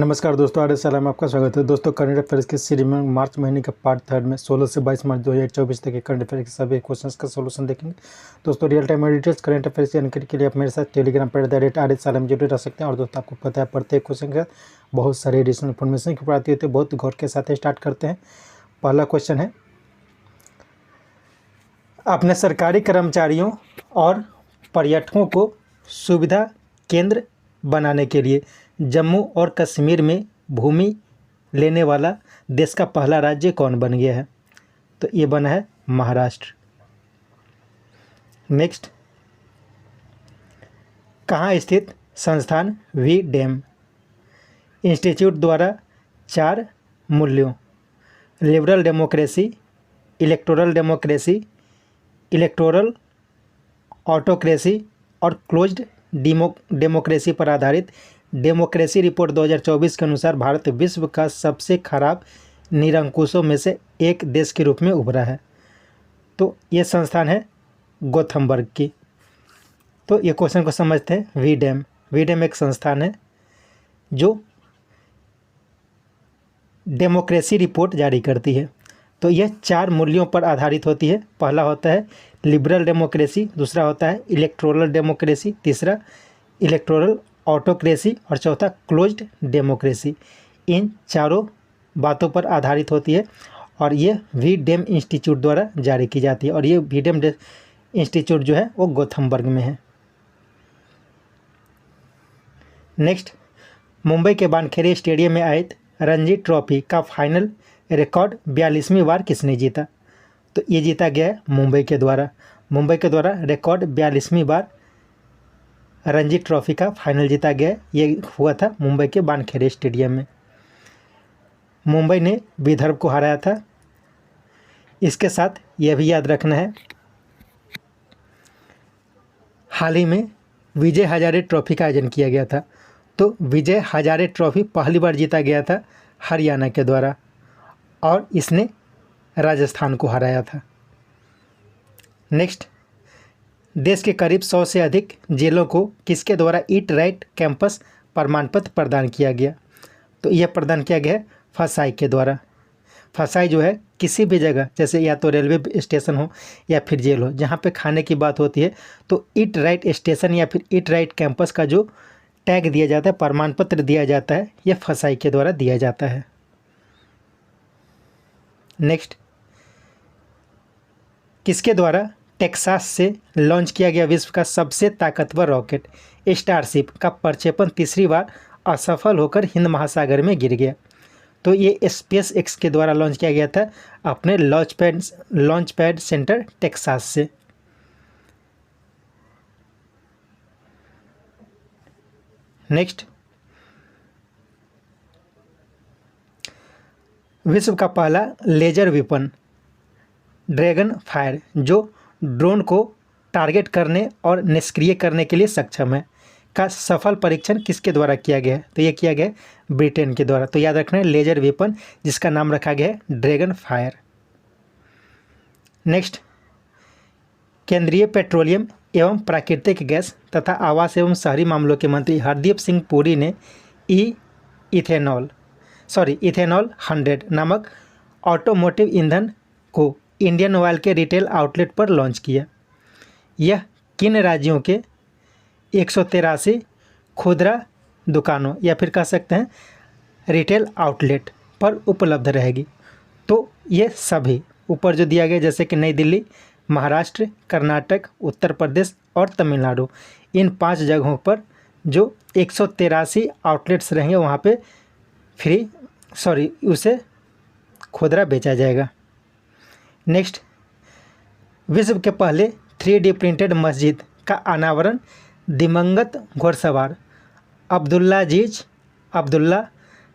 नमस्कार दोस्तों, R S में आपका स्वागत है। दोस्तों, करंट अफेयर्स की सीरीज में मार्च महीने के पार्ट 3 में 16 से 22 मार्च 2024 तक के करंट अफेयर के सभी क्वेश्चंस का सोल्यूशन देखेंगे। दोस्तों, रियल टाइम और डिटेल्स करंट अफेयर्स की जानकारी के लिए आप मेरे साथ टेलीग्राम पर @RS में जुड़े रह सकते हैं। और दोस्तों, आपको पता है प्रत्येक क्वेश्चन के साथ बहुत सारी एडिशनल इन्फॉर्मेशन की प्राप्ति होती है। बहुत गौर के साथ स्टार्ट करते हैं। पहला क्वेश्चन है, अपने सरकारी कर्मचारियों और पर्यटकों को सुविधा केंद्र बनाने के लिए जम्मू और कश्मीर में भूमि लेने वाला देश का पहला राज्य कौन बन गया है? तो ये बना है महाराष्ट्र। नेक्स्ट, कहाँ स्थित संस्थान वी डैम इंस्टीट्यूट द्वारा 4 मूल्यों liberal democracy, electoral democracy, electoral autocracy और क्लोज्ड डेमोक्रेसी पर आधारित डेमोक्रेसी रिपोर्ट 2024 के अनुसार भारत विश्व का सबसे खराब निरंकुशों में से एक देश के रूप में उभरा है। तो ये संस्थान है गोथमबर्ग की। तो ये क्वेश्चन को समझते हैं। वी डैम एक संस्थान है जो डेमोक्रेसी रिपोर्ट जारी करती है। तो यह 4 मूल्यों पर आधारित होती है। पहला होता है लिबरल डेमोक्रेसी, दूसरा होता है इलेक्टोरल डेमोक्रेसी, तीसरा इलेक्टोरल ऑटोक्रेसी और चौथा क्लोज्ड डेमोक्रेसी। इन चारों बातों पर आधारित होती है और ये वी डैम इंस्टीट्यूट द्वारा जारी की जाती है। और ये वी डैम इंस्टीट्यूट जो है वो गोथमबर्ग में है। नेक्स्ट, मुंबई के वानखेड़े स्टेडियम में आयोजित रणजी ट्रॉफी का फाइनल रिकॉर्ड 42वीं बार किसने जीता? तो ये जीता गया है मुंबई के द्वारा रिकॉर्ड 42वीं बार रणजी ट्रॉफी का फाइनल जीता गया। ये हुआ था मुंबई के वानखेड़े स्टेडियम में। मुंबई ने विदर्भ को हराया था। इसके साथ यह भी याद रखना है, हाल ही में विजय हजारे ट्रॉफी का आयोजन किया गया था। तो विजय हजारे ट्रॉफी पहली बार जीता गया था हरियाणा के द्वारा और इसने राजस्थान को हराया था। नेक्स्ट, देश के करीब 100 से अधिक जेलों को किसके द्वारा ईट राइट कैंपस प्रमाण पत्र प्रदान किया गया? तो यह प्रदान किया गया है फसाई के द्वारा। फसाई जो है किसी भी जगह, जैसे या तो रेलवे स्टेशन हो या फिर जेल हो, जहाँ पे खाने की बात होती है तो ईट राइट स्टेशन या फिर ईट राइट कैंपस का जो टैग दिया जाता है, प्रमाण पत्र दिया जाता है, यह फसाई के द्वारा दिया जाता है। नेक्स्ट, किसके द्वारा टेक्सास से लॉन्च किया गया विश्व का सबसे ताकतवर रॉकेट स्टारशिप का प्रक्षेपण तीसरी बार असफल होकर हिंद महासागर में गिर गया? तो ये स्पेस एक्स के द्वारा लॉन्च किया गया था अपने लॉन्च पैड सेंटर टेक्सास से। नेक्स्ट, विश्व का पहला लेजर वेपन ड्रैगन फायर जो ड्रोन को टारगेट करने और निष्क्रिय करने के लिए सक्षम है का सफल परीक्षण किसके द्वारा किया गया है? तो ये किया गया है ब्रिटेन के द्वारा। तो याद रखना है लेजर वेपन जिसका नाम रखा गया है ड्रैगन फायर। नेक्स्ट, केंद्रीय पेट्रोलियम एवं प्राकृतिक गैस तथा आवास एवं शहरी मामलों के मंत्री हरदीप सिंह पुरी ने इथेनॉल 100 नामक ऑटोमोटिव ईंधन को इंडियन ऑयल के रिटेल आउटलेट पर लॉन्च किया। यह किन राज्यों के 183 खुदरा दुकानों या फिर कह सकते हैं रिटेल आउटलेट पर उपलब्ध रहेगी? तो ये सभी ऊपर जो दिया गया, जैसे कि नई दिल्ली, महाराष्ट्र, कर्नाटक, उत्तर प्रदेश और तमिलनाडु, इन 5 जगहों पर जो 183 आउटलेट्स रहेंगे वहाँ पे उसे खुदरा बेचा जाएगा। नेक्स्ट, विश्व के पहले 3D प्रिंटेड मस्जिद का अनावरण दिवंगत घुड़सवार अब्दुल्ला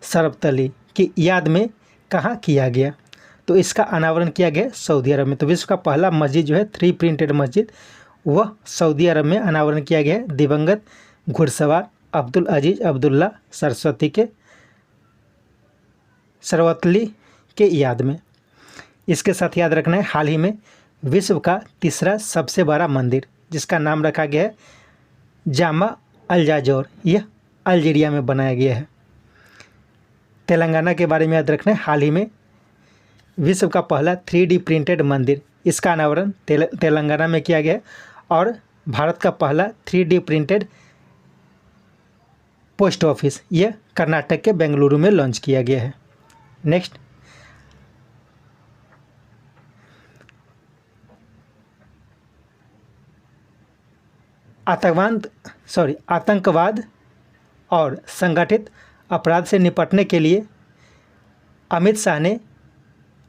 सरबतली की याद में कहाँ किया गया? तो इसका अनावरण किया गया सऊदी अरब में। तो विश्व का पहला मस्जिद जो है 3D प्रिंटेड मस्जिद, वह सऊदी अरब में अनावरण किया गया है दिवंगत घुड़सवार अब्दुल्ला सरबतली के याद में। इसके साथ याद रखना है, हाल ही में विश्व का तीसरा सबसे बड़ा मंदिर जिसका नाम रखा गया है जामा अल जाजौर, यह अल्जीरिया में बनाया गया है। तेलंगाना के बारे में याद रखना है। हाल ही में विश्व का पहला 3D प्रिंटेड मंदिर, इसका अनावरण तेलंगाना में किया गया है। और भारत का पहला 3D प्रिंटेड पोस्ट ऑफिस, यह कर्नाटक के बेंगलुरु में लॉन्च किया गया है। नेक्स्ट, आतंकवाद और संगठित अपराध से निपटने के लिए अमित शाह ने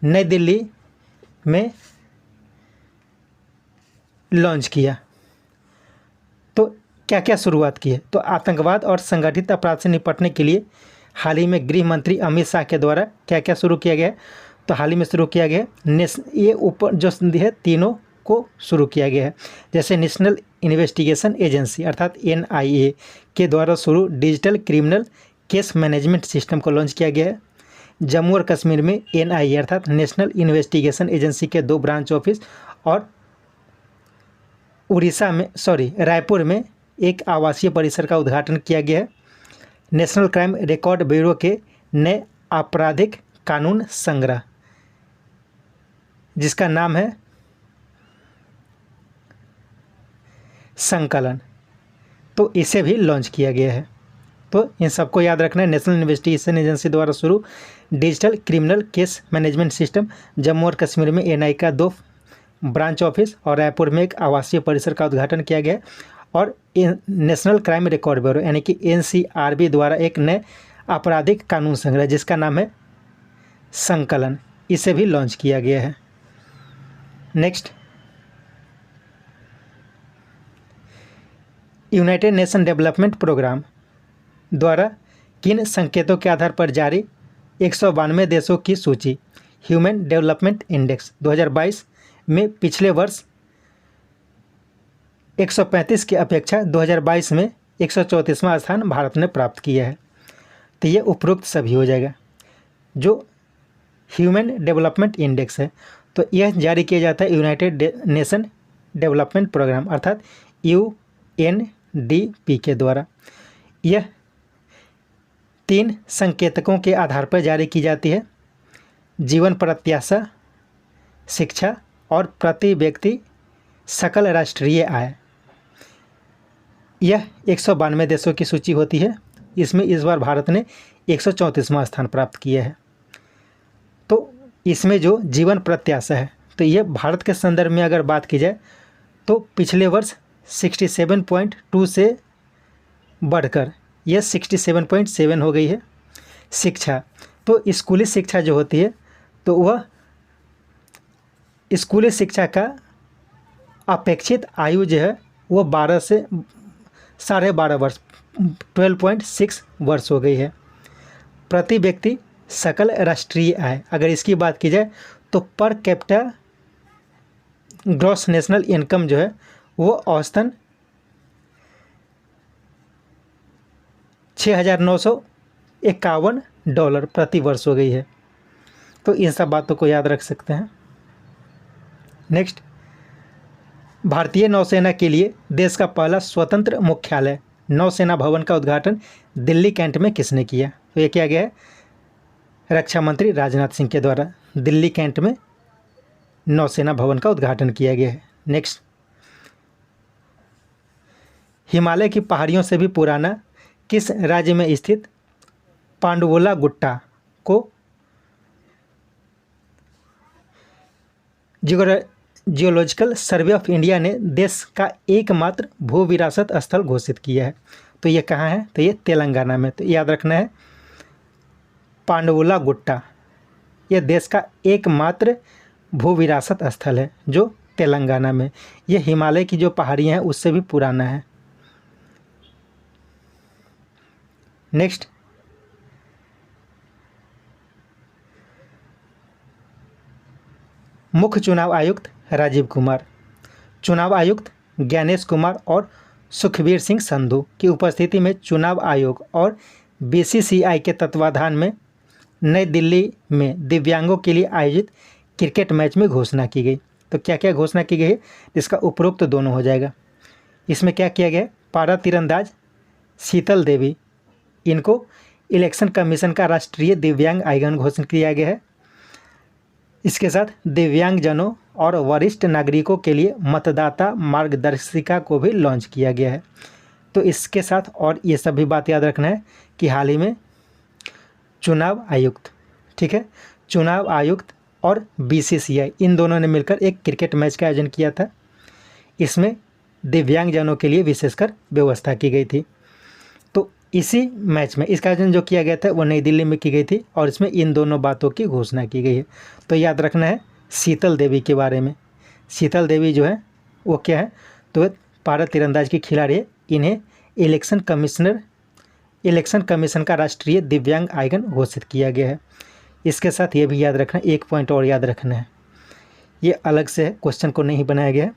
नई दिल्ली में लॉन्च किया। तो क्या क्या शुरुआत की है? तो आतंकवाद और संगठित अपराध से निपटने के लिए हाल ही में गृह मंत्री अमित शाह के द्वारा क्या क्या शुरू किया गया है? तो हाल ही में शुरू किया गया है ये ऊपर जो संधि है तीनों को शुरू किया गया है। जैसे नेशनल इन्वेस्टिगेशन एजेंसी अर्थात NIA के द्वारा शुरू digital criminal case management system को लॉन्च किया गया है। जम्मू और कश्मीर में NIA अर्थात नेशनल इन्वेस्टिगेशन एजेंसी के 2 ब्रांच ऑफिस और रायपुर में एक आवासीय परिसर का उद्घाटन किया गया है। नेशनल क्राइम रिकॉर्ड ब्यूरो के नए आपराधिक कानून संग्रह, जिसका नाम है संकलन, तो इसे भी लॉन्च किया गया है। तो इन सबको याद रखना है। नेशनल इन्वेस्टिगेशन एजेंसी द्वारा शुरू digital criminal case management system, Jammu और कश्मीर में NIA का 2 ब्रांच ऑफिस और रायपुर में एक आवासीय परिसर का उद्घाटन किया गया। और नेशनल क्राइम रिकॉर्ड ब्यूरो यानी कि NCRB द्वारा एक नए आपराधिक कानून संग्रह, जिसका नाम है संकलन, इसे भी लॉन्च किया गया है। Next, United Nation development programme द्वारा किन संकेतों के आधार पर जारी 192 देशों की सूची ह्यूमन डेवलपमेंट इंडेक्स 2022 में पिछले वर्ष 135 की अपेक्षा 2022 में 134वां स्थान भारत ने प्राप्त किया है। तो ये उपरोक्त सभी हो जाएगा। जो ह्यूमन डेवलपमेंट इंडेक्स है तो यह जारी किया जाता है यूनाइटेड नेशन डेवलपमेंट प्रोग्राम अर्थात UNDP के द्वारा। यह 3 संकेतकों के आधार पर जारी की जाती है: जीवन प्रत्याशा, शिक्षा और प्रति व्यक्ति सकल राष्ट्रीय आय। यह 192 देशों की सूची होती है। इसमें इस बार भारत ने 134वां स्थान प्राप्त किया है। तो इसमें जो जीवन प्रत्याशा है तो यह भारत के संदर्भ में अगर बात की जाए तो पिछले वर्ष 67.2 से बढ़कर यह 67.7 हो गई है। शिक्षा, तो स्कूली शिक्षा जो होती है तो वह स्कूली शिक्षा का अपेक्षित आयु जो है वो 12 से 12.5 वर्ष 12.6 वर्ष हो गई है। प्रति व्यक्ति सकल राष्ट्रीय आय, अगर इसकी बात की जाए तो per capita gross national income जो है वो औसतन $6,951 प्रति वर्ष हो गई है। तो इन सब बातों को याद रख सकते हैं। नेक्स्ट, भारतीय नौसेना के लिए देश का पहला स्वतंत्र मुख्यालय नौसेना भवन का उद्घाटन दिल्ली कैंट में किसने किया? तो ये किया गया है रक्षा मंत्री राजनाथ सिंह के द्वारा। दिल्ली कैंट में नौसेना भवन का उद्घाटन किया गया है। नेक्स्ट, हिमालय की पहाड़ियों से भी पुराना किस राज्य में स्थित पांडवोला गुट्टा को जियोलॉजिकल सर्वे ऑफ इंडिया ने देश का एकमात्र भू विरासत स्थल घोषित किया है? तो ये कहाँ है? तो ये तेलंगाना में। तो याद रखना है पांडवोला गुट्टा ये देश का एकमात्र भू विरासत स्थल है जो तेलंगाना में। ये हिमालय की जो पहाड़ियाँ हैं उससे भी पुराना है। नेक्स्ट, मुख्य चुनाव आयुक्त राजीव कुमार, चुनाव आयुक्त ज्ञानेश कुमार और सुखबीर सिंह संधू की उपस्थिति में चुनाव आयोग और BCCI के तत्वाधान में नई दिल्ली में दिव्यांगों के लिए आयोजित क्रिकेट मैच में घोषणा की गई। तो क्या क्या घोषणा की गई है? इसका उपरोक्त दोनों हो जाएगा। इसमें क्या किया गया? पारा तीरंदाज शीतल देवी, इनको इलेक्शन कमीशन का राष्ट्रीय दिव्यांग आइकन घोषित किया गया है। इसके साथ दिव्यांगजनों और वरिष्ठ नागरिकों के लिए मतदाता मार्गदर्शिका को भी लॉन्च किया गया है। तो इसके साथ और ये सभी बात याद रखना है कि हाल ही में चुनाव आयुक्त, ठीक है, चुनाव आयुक्त और बीसीसीआई इन दोनों ने मिलकर एक क्रिकेट मैच का आयोजन किया था। इसमें दिव्यांगजनों के लिए विशेषकर व्यवस्था की गई थी। तो इसी मैच में इसका आयोजन जो किया गया था वो नई दिल्ली में की गई थी और इसमें इन दोनों बातों की घोषणा की गई है। तो याद रखना है शीतल देवी के बारे में। शीतल देवी जो है वो क्या है, तो पारा तीरंदाज की खिलाड़ी है। इन्हें इलेक्शन कमीशन का राष्ट्रीय दिव्यांग आइकन घोषित किया गया है। इसके साथ ये भी याद रखना, एक पॉइंट और याद रखना है, ये अलग से है, क्वेश्चन को नहीं बनाया गया है।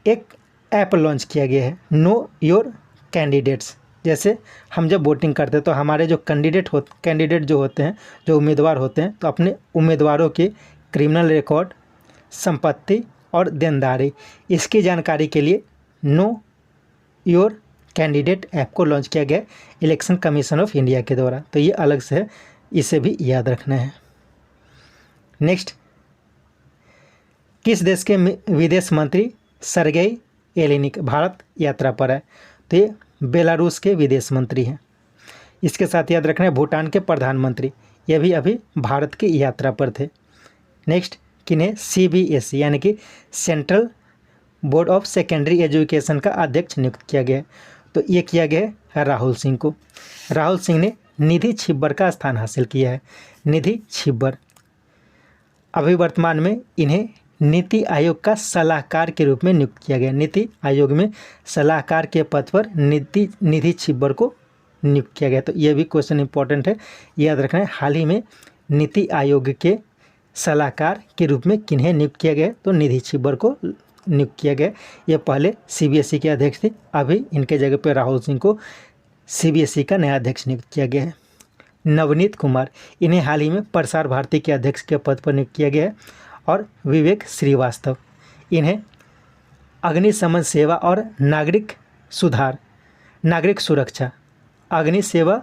एक ऐप लॉन्च किया गया है, नो योर कैंडिडेट्स। जैसे हम जब वोटिंग करते हैं तो हमारे जो कैंडिडेट जो होते हैं, जो उम्मीदवार होते हैं, तो अपने उम्मीदवारों के क्रिमिनल रिकॉर्ड, संपत्ति और देनदारी, इसकी जानकारी के लिए नो योर कैंडिडेट ऐप को लॉन्च किया गया इलेक्शन कमीशन ऑफ इंडिया के द्वारा। तो ये अलग से है, इसे भी याद रखना है। नेक्स्ट, किस देश के विदेश मंत्री सर्गेई एलिनिक भारत यात्रा पर है? तो ये बेलारूस के विदेश मंत्री हैं। इसके साथ याद रखना है भूटान के प्रधानमंत्री, ये भी अभी भारत की यात्रा पर थे। नेक्स्ट, किन्हें CBSE यानी कि central board of secondary education का अध्यक्ष नियुक्त किया गया है? तो ये किया गया है राहुल सिंह को। राहुल सिंह ने निधि छिब्बर का स्थान हासिल किया है। निधि छिब्बर अभी वर्तमान में इन्हें नीति आयोग का सलाहकार के रूप में नियुक्त किया गया। नीति आयोग में सलाहकार के पद पर निधि छिब्बर को नियुक्त किया गया। तो ये भी क्वेश्चन इंपॉर्टेंट है, याद रखना है। हाल ही में नीति आयोग के सलाहकार के रूप में किन्हें नियुक्त किया गया? तो निधि छिब्बर को नियुक्त किया गया। ये पहले CBSE के अध्यक्ष थे, अभी इनके जगह पर राहुल सिंह को CBSE का नया अध्यक्ष नियुक्त किया गया है। नवनीत कुमार, इन्हें हाल ही में प्रसार भारती के अध्यक्ष के पद पर नियुक्त किया गया है। और विवेक श्रीवास्तव, इन्हें अग्निशमन सेवा और नागरिक सुरक्षा, अग्नि सेवा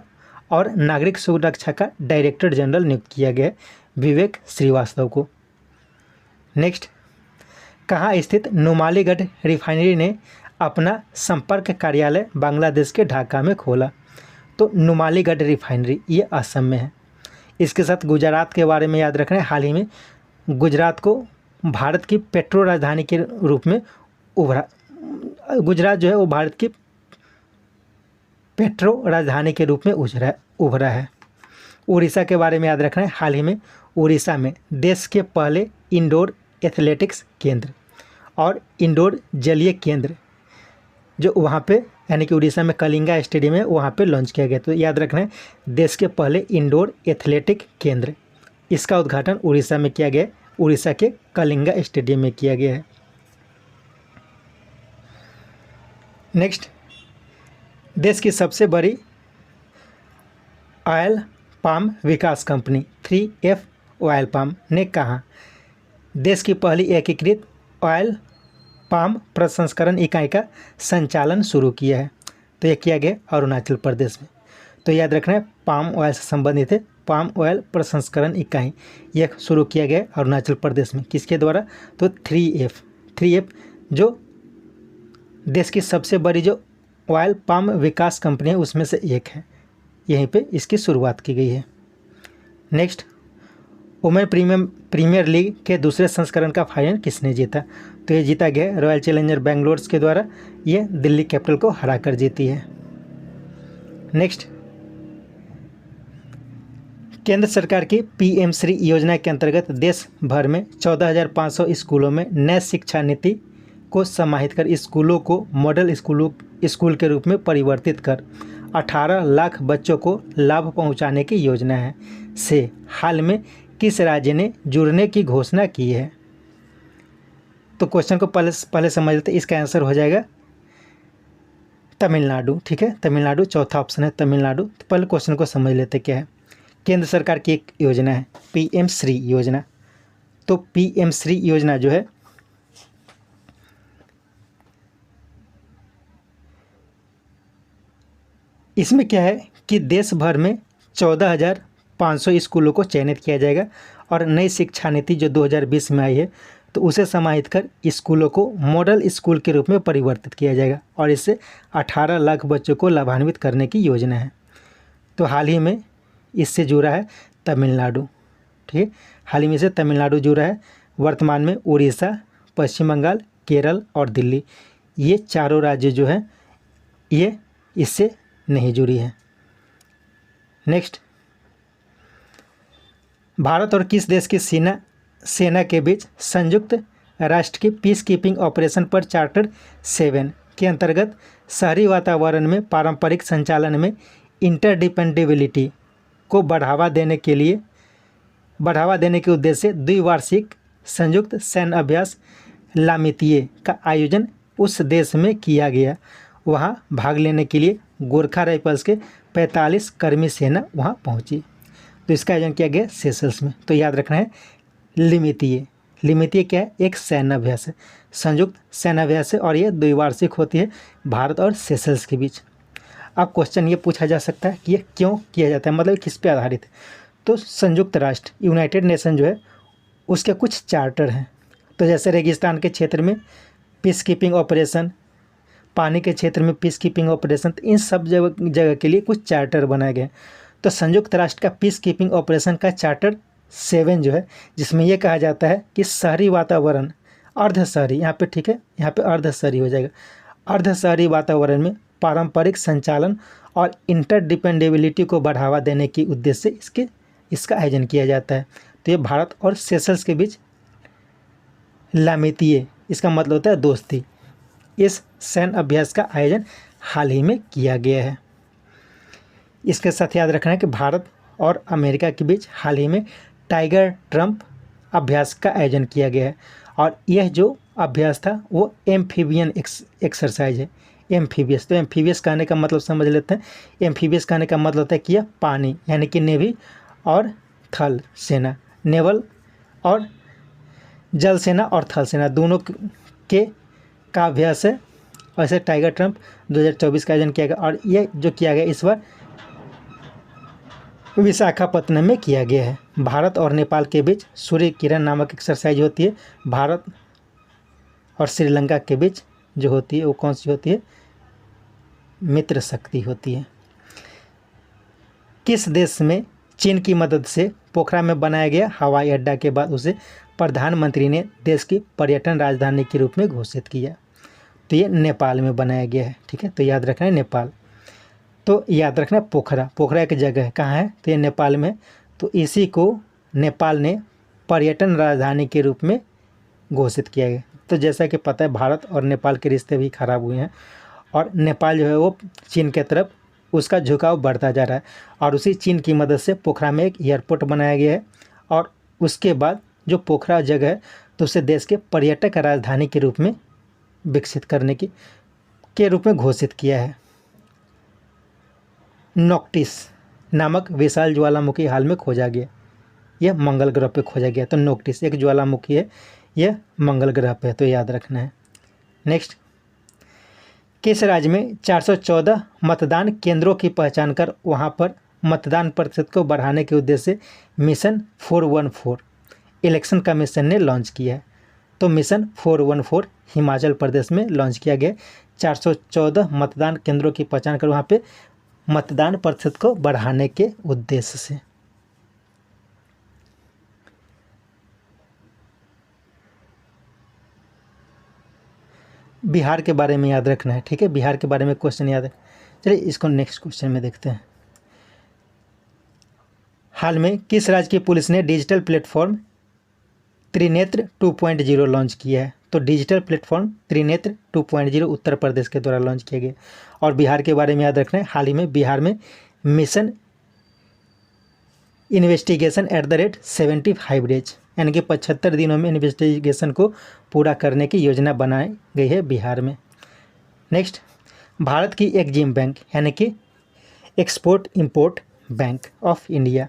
और नागरिक सुरक्षा का डायरेक्टर जनरल नियुक्त किया गया है विवेक श्रीवास्तव को। नेक्स्ट, कहाँ स्थित नुमालीगढ़ रिफाइनरी ने अपना संपर्क कार्यालय बांग्लादेश के ढाका में खोला? तो नुमालीगढ़ रिफाइनरी ये असम में है। इसके साथ गुजरात के बारे में याद रखना है। हाल ही में गुजरात को भारत की पेट्रो राजधानी के रूप में उभरा। गुजरात जो है वो भारत की पेट्रो राजधानी के रूप में उभरा है। उड़ीसा के बारे में याद रखना है। हाल ही में उड़ीसा में देश के पहले इंडोर एथलेटिक्स केंद्र और इंडोर जलीय केंद्र जो वहाँ पे यानी कि उड़ीसा में कलिंगा स्टेडियम है, वहाँ पे लॉन्च किया गया। तो याद रखना है देश के पहले इंडोर एथलेटिक केंद्र, इसका उद्घाटन उड़ीसा में किया गया, उड़ीसा के कलिंगा स्टेडियम में किया गया है। नेक्स्ट, देश की सबसे बड़ी ऑयल पाम विकास कंपनी 3F ऑयल पाम ने कहा देश की पहली एकीकृत ऑयल पाम प्रसंस्करण इकाई का संचालन शुरू किया है? तो यह किया गया अरुणाचल प्रदेश में। तो याद रखना है पाम ऑयल से संबंधित है, पाम ऑयल प्रसंस्करण इकाई यह शुरू किया गया अरुणाचल प्रदेश में। किसके द्वारा? तो 3F जो देश की सबसे बड़ी जो ऑयल पाम विकास कंपनी है उसमें से एक है, यहीं पे इसकी शुरुआत की गई है। नेक्स्ट, वुमेन प्रीमियर लीग के दूसरे संस्करण का फाइनल किसने जीता? तो ये जीता गया रॉयल चैलेंजर बेंगलोर के द्वारा, ये दिल्ली कैपिटल को हराकर जीती है। नेक्स्ट, केंद्र सरकार की PM श्री योजना के अंतर्गत देश भर में 14,500 स्कूलों में नए शिक्षा नीति को समाहित कर स्कूलों को मॉडल स्कूल के रूप में परिवर्तित कर 18 लाख बच्चों को लाभ पहुंचाने की योजना है से हाल में किस राज्य ने जुड़ने की घोषणा की है? तो क्वेश्चन को पहले समझ लेते, इसका आंसर हो जाएगा तमिलनाडु। ठीक है, तमिलनाडु चौथा ऑप्शन है तमिलनाडु। तो पहले क्वेश्चन को समझ लेते क्या है। केंद्र सरकार की एक योजना है PM श्री योजना। तो PM श्री योजना जो है इसमें क्या है कि देश भर में 14,500 स्कूलों को चयनित किया जाएगा और नई शिक्षा नीति जो 2020 में आई है तो उसे समाहित कर स्कूलों को मॉडल स्कूल के रूप में परिवर्तित किया जाएगा और इससे 18 लाख बच्चों को लाभान्वित करने की योजना है। तो हाल ही में इससे जुड़ा है तमिलनाडु, ठीक है, हाल ही में से तमिलनाडु जुड़ा है। वर्तमान में उड़ीसा, पश्चिम बंगाल, केरल और दिल्ली, ये चारों राज्य जो हैं ये इससे नहीं जुड़ी है। नेक्स्ट, भारत और किस देश की सेना के बीच संयुक्त राष्ट्र के पीस कीपिंग ऑपरेशन पर चार्टर 7 के अंतर्गत शहरी वातावरण में पारंपरिक संचालन में इंटरडिपेंडेबिलिटी को बढ़ावा देने के उद्देश्य से द्विवार्षिक संयुक्त सैन्य अभ्यास लामितिये का आयोजन उस देश में किया गया। वहां भाग लेने के लिए गोरखा राइफल्स के 45 कर्मी सेना वहां पहुंची। तो इसका आयोजन किया गया सेशल्स में। तो याद रखना है लिमितिये क्या है, एक सैन्य अभ्यास है, संयुक्त सैन्य अभ्यास है और ये द्विवार्षिक होती है भारत और सेशल्स के बीच। अब क्वेश्चन ये पूछा जा सकता है कि ये क्यों किया जाता है, मतलब किस पे आधारित है। तो संयुक्त राष्ट्र यूनाइटेड नेशन जो है उसके कुछ चार्टर हैं। तो जैसे रेगिस्तान के क्षेत्र में पीस कीपिंग ऑपरेशन, पानी के क्षेत्र में पीस कीपिंग ऑपरेशन, तो इन सब जगह के लिए कुछ चार्टर बनाए गए। तो संयुक्त राष्ट्र का पीस कीपिंग ऑपरेशन का चार्टर 7 जो है, जिसमें यह कहा जाता है कि शहरी वातावरण अर्ध शहरी, यहाँ पे ठीक है, यहाँ पे अर्ध शहरी हो जाएगा, अर्ध शहरी वातावरण में पारंपरिक संचालन और इंटरडिपेंडेबिलिटी को बढ़ावा देने के उद्देश्य से इसका आयोजन किया जाता है। तो ये भारत और सेशल्स के बीच लामितिये, इसका मतलब होता है दोस्ती, इस सैन्य अभ्यास का आयोजन हाल ही में किया गया है। इसके साथ याद रखना है कि भारत और अमेरिका के बीच हाल ही में टाइगर ट्रम्प अभ्यास का आयोजन किया गया है और यह जो अभ्यास था वो एम्फीबियन एक्सरसाइज है, एम्फीबियस। तो एम्फीबियस कहने का मतलब समझ लेते हैं। एम्फीबियस कहने का मतलब होता है कि यह पानी यानी कि नेवी और थल सेना, नेवल और जल सेना और थल सेना दोनों का अभ्यास है। वैसे टाइगर ट्रम्प 2024 का आयोजन किया गया और ये जो किया गया इस बार विशाखापत्तनम में किया गया है। भारत और नेपाल के बीच सूर्य किरण नामक एक्सरसाइज होती है। भारत और श्रीलंका के बीच जो होती है वो कौन सी होती है, मित्र शक्ति होती है। किस देश में चीन की मदद से पोखरा में बनाया गया हवाई अड्डा के बाद उसे प्रधानमंत्री ने देश की पर्यटन राजधानी के रूप में घोषित किया? तो ये नेपाल में बनाया गया है, ठीक है। तो याद रखना है नेपाल। तो याद रखना पोखरा एक जगह है, कहाँ है, तो ये नेपाल में। तो इसी को नेपाल ने पर्यटन राजधानी के रूप में घोषित किया गया। तो जैसा कि पता है भारत और नेपाल के रिश्ते भी खराब हुए हैं और नेपाल जो है वो चीन के तरफ उसका झुकाव बढ़ता जा रहा है और उसी चीन की मदद से पोखरा में एक एयरपोर्ट बनाया गया है और उसके बाद जो पोखरा जगह है तो उसे देश के पर्यटक राजधानी के रूप में विकसित करने के रूप में घोषित किया है। नोक्टिस नामक विशाल ज्वालामुखी हाल में खोजा गया, यह मंगल ग्रह पे खोजा गया। तो नोक्टिस एक ज्वालामुखी है, यह मंगल ग्रह पे है, तो याद रखना है। नेक्स्ट, किस राज्य में 414 मतदान केंद्रों की पहचान कर वहां पर मतदान प्रतिशत को बढ़ाने के उद्देश्य से मिशन 414 इलेक्शन कमीशन ने लॉन्च किया है? तो मिशन 414 हिमाचल प्रदेश में लॉन्च किया गया। 414 मतदान केंद्रों की पहचान कर वहाँ पे मतदान प्रतिशत को बढ़ाने के उद्देश्य से। बिहार के बारे में याद रखना है, ठीक है। बिहार के बारे में क्वेश्चन याद है। चलिए इसको नेक्स्ट क्वेश्चन में देखते हैं। हाल में किस राज्य की पुलिस ने डिजिटल प्लेटफॉर्म त्रिनेत्र 2.0 लॉन्च किया है? तो डिजिटल प्लेटफॉर्म त्रिनेत्र 2.0 उत्तर प्रदेश के द्वारा लॉन्च किया गया। और बिहार के बारे में याद रखना है, हाल ही में बिहार में मिशन इन्वेस्टिगेशन @75 डेज यानी कि 75 दिनों में इन्वेस्टिगेशन को पूरा करने की योजना बनाई गई है बिहार में। नेक्स्ट, भारत की एग्जिम बैंक यानी कि export import bank of India.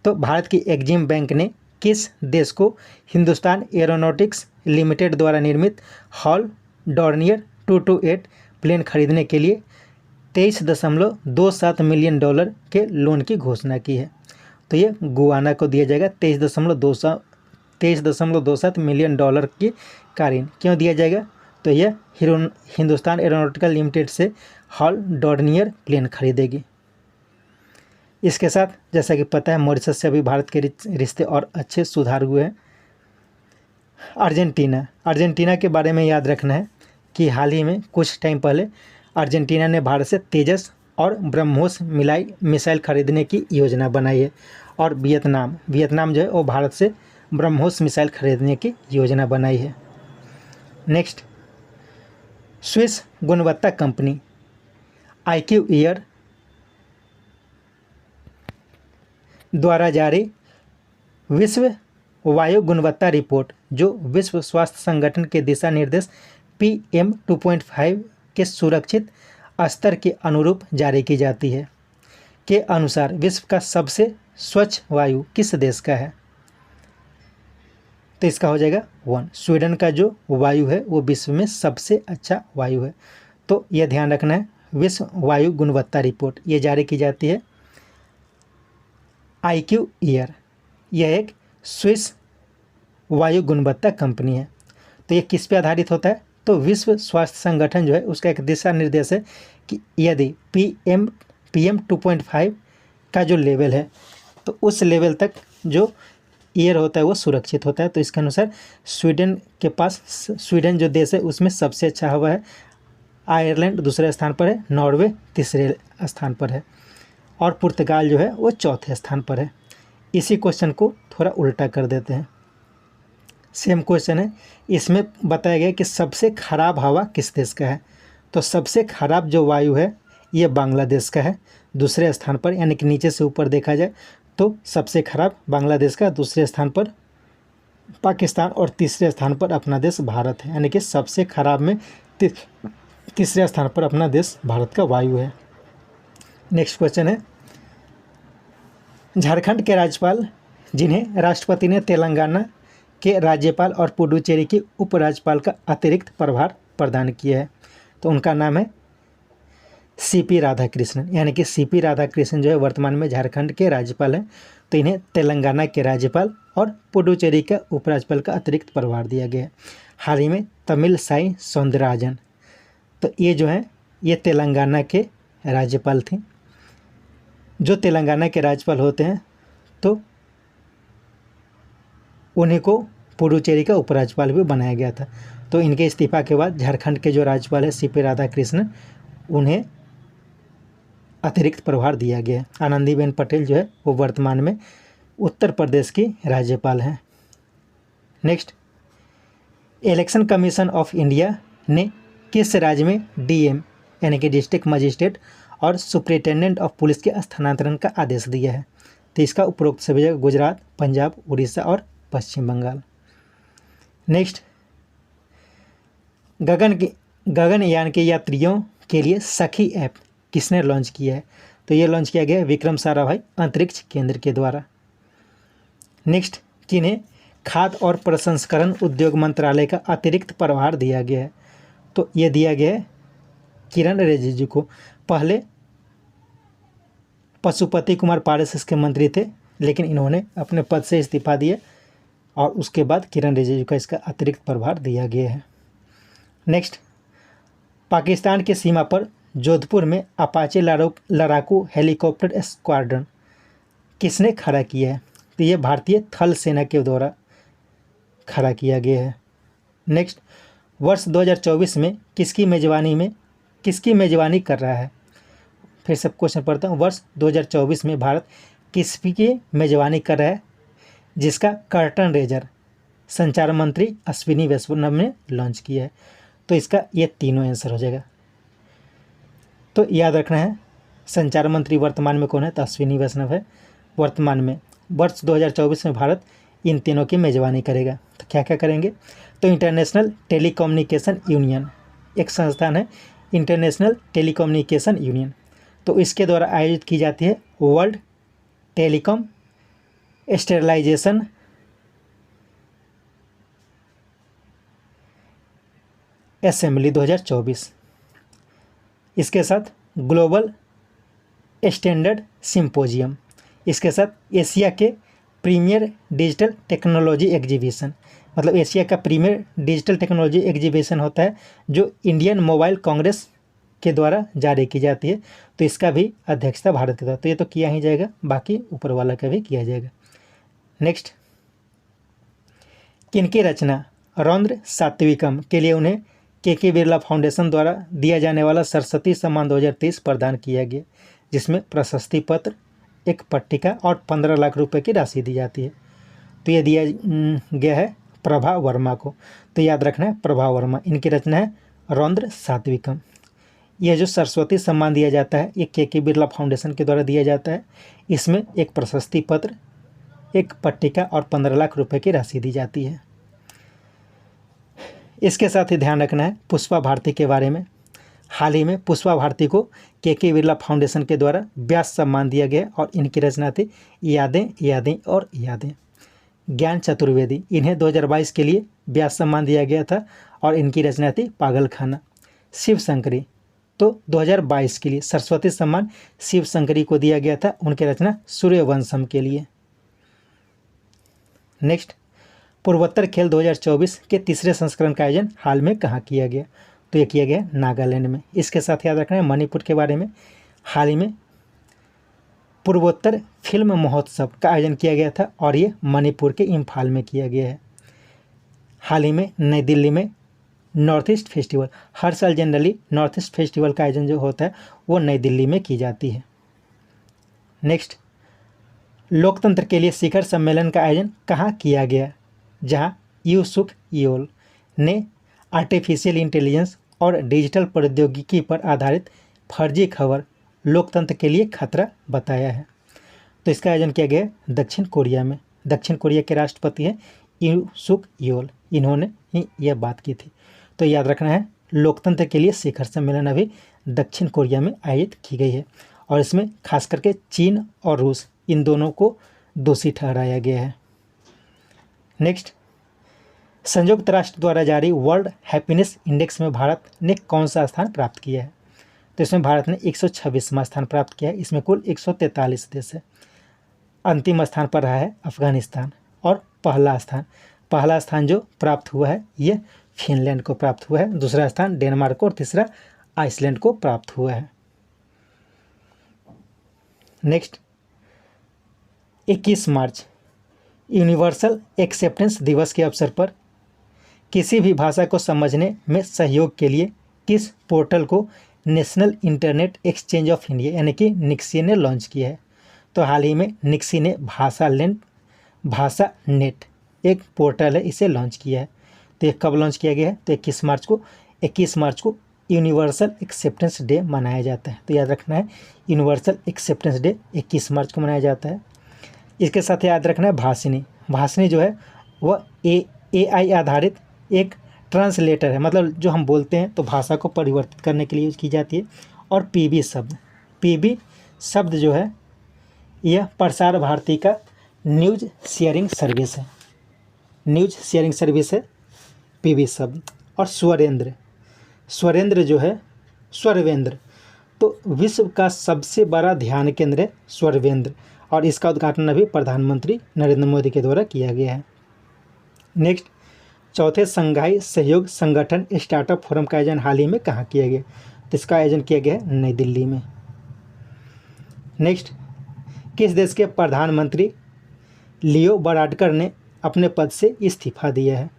तो भारत की एग्जिम बैंक ने किस देश को हिंदुस्तान एरोनॉटिक्स लिमिटेड द्वारा निर्मित हॉल डॉर्नियर 228 प्लेन खरीदने के लिए $23.27 मिलियन के लोन की घोषणा की है। तो ये गुआना को दिया जाएगा 23.27 मिलियन की कार ऋण। क्यों दिया जाएगा? तो यह हिंदुस्तान एरोनॉटिकल लिमिटेड से हॉल डॉर्नियर प्लेन खरीदेगी। इसके साथ जैसा कि पता है मॉरिशस से अभी भारत के रिश्ते और अच्छे सुधार हुए हैं। अर्जेंटीना के बारे में याद रखना है कि हाल ही में कुछ टाइम पहले अर्जेंटीना ने भारत से तेजस और ब्रह्मोस मिसाइल खरीदने की योजना बनाई है। और वियतनाम जो है वो भारत से ब्रह्मोस मिसाइल खरीदने की योजना बनाई है। नेक्स्ट, स्विस गुणवत्ता कंपनी IQ ईयर द्वारा जारी विश्व वायु गुणवत्ता रिपोर्ट, जो विश्व स्वास्थ्य संगठन के दिशा निर्देश PM 2.5 के सुरक्षित स्तर के अनुरूप जारी की जाती है, के अनुसार विश्व का सबसे स्वच्छ वायु किस देश का है? तो इसका हो जाएगा 1। स्वीडन का जो वायु है वो विश्व में सबसे अच्छा वायु है। तो यह ध्यान रखना है, विश्व वायु गुणवत्ता रिपोर्ट ये जारी की जाती है IQ ईयर। यह एक स्विस वायु गुणवत्ता कंपनी है। तो ये किस पे आधारित होता है? तो विश्व स्वास्थ्य संगठन जो है उसका एक दिशा निर्देश है कि यदि PM 2.5 का जो लेवल है तो उस लेवल तक जो एयर होता है वो सुरक्षित होता है। तो इसके अनुसार स्वीडन जो देश है उसमें सबसे अच्छा हवा है, आयरलैंड दूसरे स्थान पर है, नॉर्वे तीसरे स्थान पर है और पुर्तगाल जो है वो चौथे स्थान पर है। इसी क्वेश्चन को थोड़ा उल्टा कर देते हैं। सेम क्वेश्चन है, इसमें बताया गया कि सबसे खराब हवा किस देश का है? तो सबसे खराब जो वायु है ये बांग्लादेश का है दूसरे स्थान पर, यानी कि नीचे से ऊपर देखा जाए तो सबसे खराब बांग्लादेश का, दूसरे स्थान पर पाकिस्तान और तीसरे स्थान पर अपना देश भारत है। यानी कि सबसे खराब में तीसरे स्थान पर अपना देश भारत का वायु है। नेक्स्ट क्वेश्चन है, झारखंड के राज्यपाल जिन्हें राष्ट्रपति ने तेलंगाना के राज्यपाल और पुडुचेरी के उपराज्यपाल का अतिरिक्त प्रभार प्रदान किया है, तो उनका नाम है CP राधाकृष्णन। यानी कि CP राधाकृष्णन जो है वर्तमान में झारखंड के राज्यपाल हैं। तो इन्हें तेलंगाना के राज्यपाल और पुडुचेरी का उपराज्यपाल का अतिरिक्त प्रभार दिया गया है। हाल ही में तमिलसाई सौंदरराजन, तो ये जो है ये तेलंगाना के राज्यपाल थे। जो तेलंगाना के राज्यपाल होते हैं तो उन्हीं को पुडुचेरी का उपराज्यपाल भी बनाया गया था। तो इनके इस्तीफा के बाद झारखंड के जो राज्यपाल है CP राधाकृष्णन, उन्हें अतिरिक्त प्रभार दिया गया है। आनंदीबेन पटेल जो है वो वर्तमान में उत्तर प्रदेश की राज्यपाल हैं। Next, election commission of India ने किस राज्य में DM यानी कि डिस्ट्रिक्ट मजिस्ट्रेट और सुपरिटेंडेंट ऑफ पुलिस के स्थानांतरण का आदेश दिया है? तो इसका उपरोक्त सभी जगह गुजरात, पंजाब, उड़ीसा और पश्चिम बंगाल। नेक्स्ट, गगनयान के यात्रियों के लिए सखी ऐप किसने लॉन्च किया है? तो ये लॉन्च किया गया है विक्रम साराभाई अंतरिक्ष केंद्र के द्वारा। नेक्स्ट, किन्हें खाद्य और प्रसंस्करण उद्योग मंत्रालय का अतिरिक्त प्रभार दिया गया है? तो ये दिया गया है किरण रिजिजू को। पहले पशुपति कुमार पारस इसके मंत्री थे, लेकिन इन्होंने अपने पद से इस्तीफा दिया और उसके बाद किरण रिजिजू का इसका अतिरिक्त प्रभार दिया गया है। नेक्स्ट, पाकिस्तान की सीमा पर जोधपुर में अपाचे लड़ाकू हेलीकॉप्टर स्क्वाड्रन किसने खड़ा किया है? तो ये भारतीय थल सेना के द्वारा खड़ा किया गया है। नेक्स्ट, वर्ष 2024 में किसकी मेजबानी कर रहा है? फिर सब क्वेश्चन पढ़ता हूँ। वर्ष 2024 में भारत किसकी मेजबानी कर रहा है, जिसका कर्टन रेजर संचार मंत्री अश्विनी वैष्णव ने लॉन्च किया है? तो इसका ये तीनों आंसर हो जाएगा। तो याद रखना है, संचार मंत्री वर्तमान में कौन है? तो अश्विनी वैष्णव है वर्तमान में। वर्ष 2024 में भारत इन तीनों की मेजबानी करेगा। तो क्या क्या करेंगे? तो इंटरनेशनल टेलीकम्युनिकेशन यूनियन एक संस्थान है, इंटरनेशनल टेलीकम्युनिकेशन यूनियन, तो इसके द्वारा आयोजित की जाती है वर्ल्ड टेलीकॉम स्टेरलाइजेशन असेंबली 2024। इसके साथ ग्लोबल स्टैंडर्ड सिम्पोजियम, इसके साथ एशिया के प्रीमियर डिजिटल टेक्नोलॉजी एग्जीबिशन, मतलब एशिया का प्रीमियर डिजिटल टेक्नोलॉजी एग्जीबिशन होता है जो इंडियन मोबाइल कांग्रेस के द्वारा जारी की जाती है, तो इसका भी अध्यक्षता भारत के द्वारा, तो ये तो किया ही जाएगा, बाकी ऊपर वाला का भी किया जाएगा। नेक्स्ट, किनकी रचना रौद्र सात्विकम के लिए उन्हें के बिरला फाउंडेशन द्वारा दिया जाने वाला सरस्वती सम्मान 2023 प्रदान किया गया, जिसमें प्रशस्ति पत्र, एक पट्टिका और 15 लाख रुपए की राशि दी जाती है। तो ये दिया गया है प्रभा वर्मा को, तो याद रखना है प्रभा वर्मा, इनकी रचना है रौद्र सात्विकम। यह जो सरस्वती सम्मान दिया जाता है ये के बिरला फाउंडेशन के द्वारा दिया जाता है, इसमें एक प्रशस्ति पत्र, एक पट्टिका और 15 लाख रुपए की राशि दी जाती है। इसके साथ ही ध्यान रखना है पुष्पा भारती के बारे में। हाल ही में पुष्पा भारती को के बिरला फाउंडेशन के द्वारा व्यास सम्मान दिया गया और इनकी रचना थी यादें यादें और यादें। ज्ञान चतुर्वेदी, इन्हें 2022 के लिए व्यास सम्मान दिया गया था और इनकी रचना थी पागल खाना। शिव शंकरी, तो 2022 के लिए सरस्वती सम्मान शिव शंकरी को दिया गया था, उनकी रचना सूर्यवंशम के लिए। नेक्स्ट, पूर्वोत्तर खेल 2024 के तीसरे संस्करण का आयोजन हाल में कहाँ किया गया, तो ये किया गया नागालैंड में। इसके साथ याद रखना है मणिपुर के बारे में। हाल ही में पूर्वोत्तर फिल्म महोत्सव का आयोजन किया गया था और ये मणिपुर के इम्फाल में किया गया है। हाल ही में नई दिल्ली में नॉर्थ ईस्ट फेस्टिवल, हर साल जनरली नॉर्थ ईस्ट फेस्टिवल का आयोजन जो होता है वो नई दिल्ली में की जाती है। नेक्स्ट, लोकतंत्र के लिए शिखर सम्मेलन का आयोजन कहाँ किया गया, जहां यूसुफ योल ने आर्टिफिशियल इंटेलिजेंस और डिजिटल प्रौद्योगिकी पर आधारित फर्जी खबर लोकतंत्र के लिए खतरा बताया है। तो इसका आयोजन किया गया दक्षिण कोरिया में। दक्षिण कोरिया के राष्ट्रपति हैं यूसुफ योल, इन्होंने ही यह बात की थी। तो याद रखना है लोकतंत्र के लिए शिखर सम्मेलन अभी दक्षिण कोरिया में आयोजित की गई है और इसमें खास करके चीन और रूस इन दोनों को दोषी ठहराया गया है। नेक्स्ट, संयुक्त राष्ट्र द्वारा जारी वर्ल्ड हैप्पीनेस इंडेक्स में भारत ने कौन सा स्थान प्राप्त किया है, तो इसमें भारत ने 126वां स्थान प्राप्त किया है। इसमें कुल 143 देश है। अंतिम स्थान पर रहा है अफगानिस्तान और पहला स्थान जो प्राप्त हुआ है ये फिनलैंड को प्राप्त हुआ है, दूसरा स्थान डेनमार्क को और तीसरा आइसलैंड को प्राप्त हुआ है। नेक्स्ट, 21 मार्च यूनिवर्सल एक्सेप्टेंस दिवस के अवसर पर किसी भी भाषा को समझने में सहयोग के लिए किस पोर्टल को national internet exchange of India यानी कि निक्सी ने लॉन्च किया है, तो हाल ही में निक्सी ने भाषा नेट एक पोर्टल है इसे लॉन्च किया है। तो ये कब लॉन्च किया गया है, तो 21 मार्च को यूनिवर्सल एक्सेप्टेंस डे मनाया जाता है। तो याद रखना है यूनिवर्सल एक्सेप्टेंस डे 21 मार्च को मनाया जाता है। इसके साथ याद रखना है भाषिनी जो है वह AI आधारित एक ट्रांसलेटर है, मतलब जो हम बोलते हैं तो भाषा को परिवर्तित करने के लिए यूज़ की जाती है। और PB शब्द जो है यह प्रसार भारती का न्यूज़ शेयरिंग सर्विस है PB शब्द। और स्वरेंद्र जो है स्वरवेंद्र, तो विश्व का सबसे बड़ा ध्यान केंद्र है स्वरवेंद्र और इसका उद्घाटन अभी प्रधानमंत्री नरेंद्र मोदी के द्वारा किया गया है। नेक्स्ट, चौथे संघाई सहयोग संगठन स्टार्टअप फोरम का आयोजन हाल ही में कहाँ किया गया, तो इसका आयोजन किया गया है नई दिल्ली में। नेक्स्ट, किस देश के प्रधानमंत्री लियो वाराडकर ने अपने पद से इस्तीफा दिया है,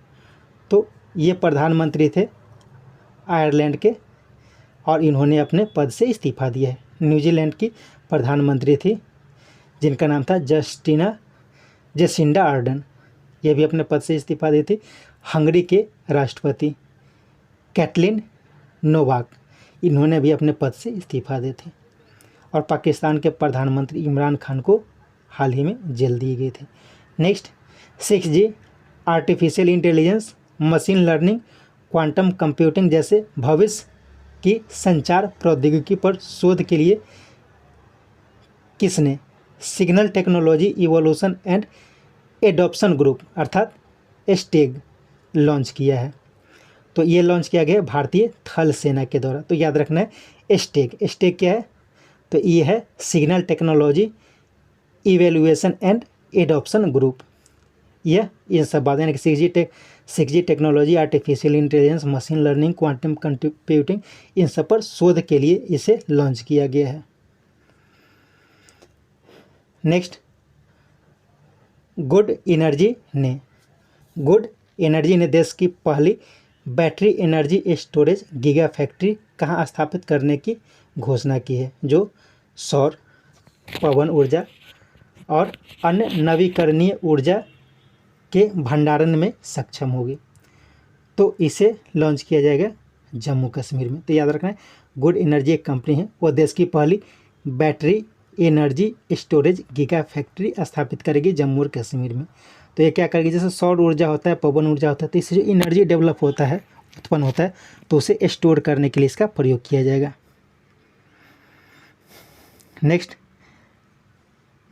तो ये प्रधानमंत्री थे आयरलैंड के और इन्होंने अपने पद से इस्तीफा दिया है। न्यूजीलैंड की प्रधानमंत्री थी जिनका नाम था जेसिंडा आर्डन, ये भी अपने पद से इस्तीफा दी थी। हंगरी के राष्ट्रपति कैटलिन नोवाक, इन्होंने भी अपने पद से इस्तीफा दिए थे। और पाकिस्तान के प्रधानमंत्री इमरान खान को हाल ही में जेल दी गई थी। Next, 6G artificial intelligence, machine learning, quantum computing जैसे भविष्य की संचार प्रौद्योगिकी पर शोध के लिए किसने signal technology evolution and adoption group अर्थात STEG लॉन्च किया है, तो ये लॉन्च किया गया भारतीय थल सेना के द्वारा। तो याद रखना है स्टेक। स्टेक क्या है? तो ये है signal technology evaluation and adoption group. यह इन सब बातें यानी कि 6G technology, artificial intelligence, machine learning, quantum computing, इन सब पर शोध के लिए इसे लॉन्च किया गया है। नेक्स्ट, गुड एनर्जी ने देश की पहली battery energy storage giga factory कहाँ स्थापित करने की घोषणा की है, जो सौर, पवन ऊर्जा और अन्य नवीकरणीय ऊर्जा के भंडारण में सक्षम होगी। तो इसे लॉन्च किया जाएगा जम्मू कश्मीर में। तो याद रखना है, गुड एनर्जी एक कंपनी है, वो देश की पहली battery energy storage giga factory स्थापित करेगी जम्मू और कश्मीर में। तो ये क्या करेगी, जैसे सौर ऊर्जा होता है, पवन ऊर्जा होता है, तो इससे जो एनर्जी डेवलप होता है, उत्पन्न होता है, तो उसे स्टोर करने के लिए इसका प्रयोग किया जाएगा। नेक्स्ट,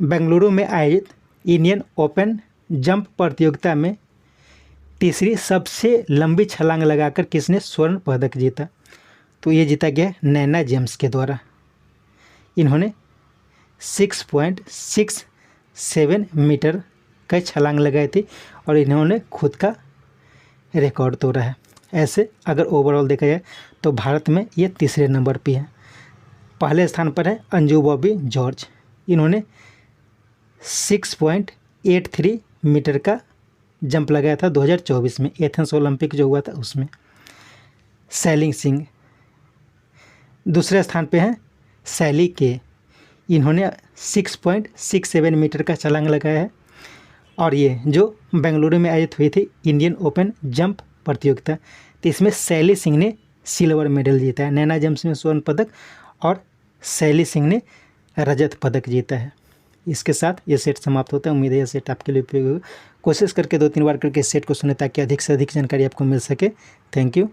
बेंगलुरु में आयोजित इंडियन ओपन जंप प्रतियोगिता में तीसरी सबसे लंबी छलांग लगाकर किसने स्वर्ण पदक जीता? तो ये जीता गया नैना जेम्स के द्वारा। इन्होंने 6.67 मीटर का छलांग लगाई थी और इन्होंने खुद का रिकॉर्ड तोड़ा है। ऐसे अगर ओवरऑल देखा जाए तो भारत में ये तीसरे नंबर पे है। पहले स्थान पर है अंजू बॉबी जॉर्ज, इन्होंने 6.83 मीटर का जंप लगाया था 2024 में, एथेंस ओलंपिक जो हुआ था उसमें। सैलिंग सिंह दूसरे स्थान पे हैं सैली के, इन्होंने 6.67 मीटर का छलांग लगाया है। और ये जो बेंगलुरु में आयोजित हुई थी इंडियन ओपन जंप प्रतियोगिता, तो इसमें सैली सिंह ने सिल्वर मेडल जीता है। नैना जेम्स ने स्वर्ण पदक और सैली सिंह ने रजत पदक जीता है। इसके साथ ये सेट समाप्त होता है। उम्मीद है ये सेट आपके लिए उपयोगी होगा। कोशिश करके 2-3 बार करके सेट को सुने ताकि अधिक से अधिक जानकारी आपको मिल सके। Thank you.